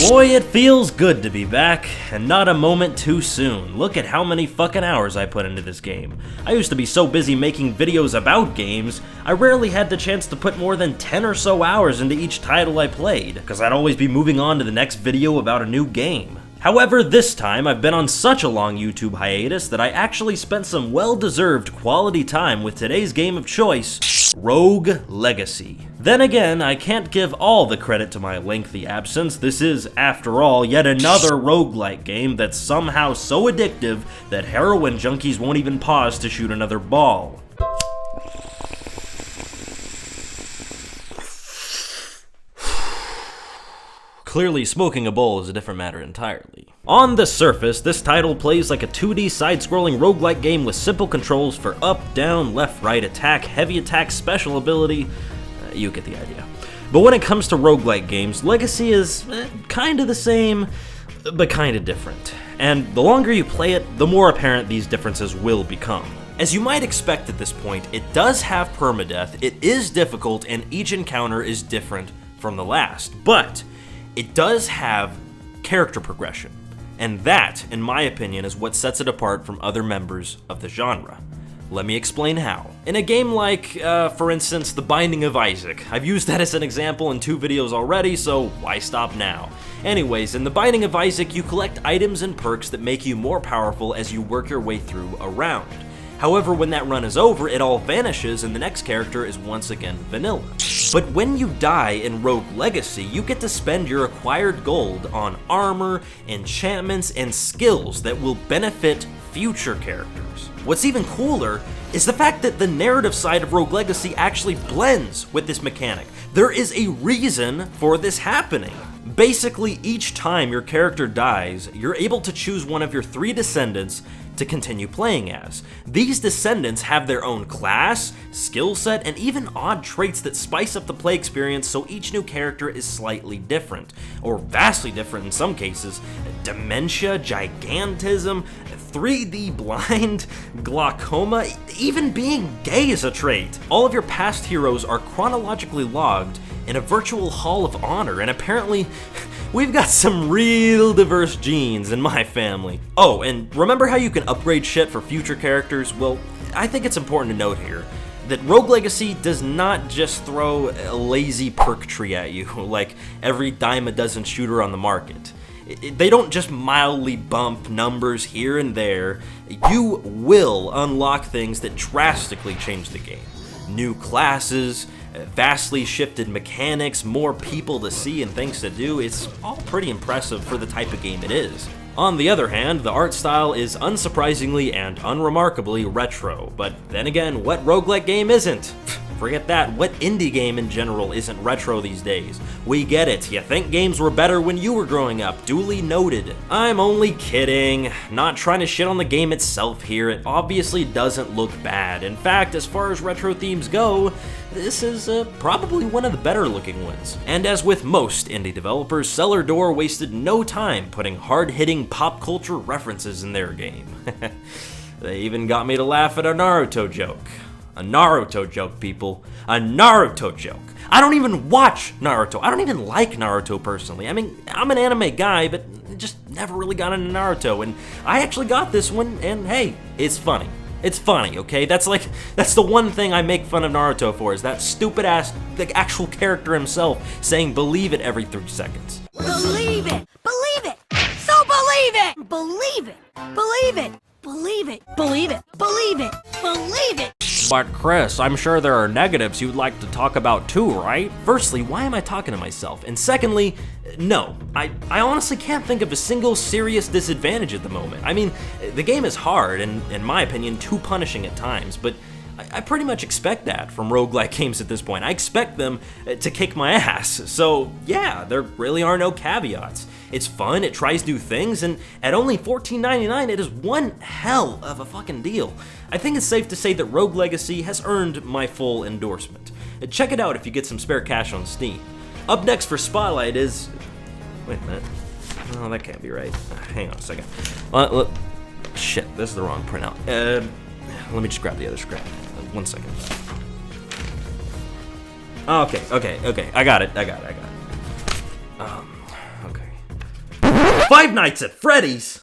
Boy, it feels good to be back, and not a moment too soon. Look at how many fucking hours I put into this game. I used to be so busy making videos about games, I rarely had the chance to put more than 10 or so hours into each title I played, because I'd always be moving on to the next video about a new game. However, this time I've been on such a long YouTube hiatus that I actually spent some well-deserved quality time with today's game of choice, Rogue Legacy. Then again, I can't give all the credit to my lengthy absence. This is, after all, yet another roguelike game that's somehow so addictive that heroin junkies won't even pause to shoot another ball. Clearly, smoking a bowl is a different matter entirely. On the surface, this title plays like a 2D side-scrolling roguelike game with simple controls for up, down, left, right, attack, heavy attack, special ability. You get the idea. But when it comes to roguelike games, Legacy is kinda the same, but kinda different. And the longer you play it, the more apparent these differences will become. As you might expect at this point, it does have permadeath, it is difficult, and each encounter is different from the last. But it does have character progression, and that, in my opinion, is what sets it apart from other members of the genre. Let me explain how. In a game like, for instance, The Binding of Isaac, I've used that as an example in 2 videos already, so why stop now? Anyways, in The Binding of Isaac, you collect items and perks that make you more powerful as you work your way through a round. However, when that run is over, it all vanishes and the next character is once again vanilla. But when you die in Rogue Legacy, you get to spend your acquired gold on armor, enchantments, and skills that will benefit future characters. What's even cooler is the fact that the narrative side of Rogue Legacy actually blends with this mechanic. There is a reason for this happening. Basically, each time your character dies, you're able to choose one of your 3 descendants to continue playing as. These descendants have their own class, skill set, and even odd traits that spice up the play experience, so each new character is slightly different, or vastly different in some cases. Dementia, gigantism, 3D blind, glaucoma, even being gay is a trait. All of your past heroes are chronologically logged in a virtual hall of honor, and apparently we've got some real diverse genes in my family. Oh, and remember how you can upgrade shit for future characters? Well, I think it's important to note here that Rogue Legacy does not just throw a lazy perk tree at you like every dime a dozen shooter on the market. They don't just mildly bump numbers here and there. You will unlock things that drastically change the game. New classes, vastly shifted mechanics, more people to see and things to do. It's all pretty impressive for the type of game it is. On the other hand, the art style is unsurprisingly and unremarkably retro, but then again, what roguelike game isn't? Forget that, what indie game in general isn't retro these days? We get it, you think games were better when you were growing up, duly noted. I'm only kidding, not trying to shit on the game itself here, it obviously doesn't look bad. In fact, as far as retro themes go, this is probably one of the better looking ones. And as with most indie developers, Cellar Door wasted no time putting hard-hitting pop culture references in their game. They even got me to laugh at a Naruto joke. A Naruto joke, people. A Naruto joke. I don't even watch Naruto. I don't even like Naruto personally. I mean, I'm an anime guy, but just never really got into Naruto. And I actually got this one, and hey, it's funny. It's funny, okay? That's the one thing I make fun of Naruto for, is that stupid ass, the actual character himself saying believe it every 3 seconds. Believe it! Believe it! So believe it! Believe it! Believe it! Believe it! Believe it! Believe it! Believe it! But Chris, I'm sure there are negatives you'd like to talk about too, right? Firstly, why am I talking to myself? And secondly, no, I honestly can't think of a single serious disadvantage at the moment. I mean, the game is hard and, in my opinion, too punishing at times, but I pretty much expect that from roguelike games at this point. I expect them to kick my ass. So yeah, there really are no caveats. It's fun, it tries new things, and at only $14.99, it is one hell of a fucking deal. I think it's safe to say that Rogue Legacy has earned my full endorsement. Check it out if you get some spare cash on Steam. Up next for Spotlight is... Wait a minute. Oh, that can't be right. Hang on a second. Shit, this is the wrong printout. Let me just grab the other scrap. 1 second. Okay. I got it. Okay. Five Nights at Freddy's?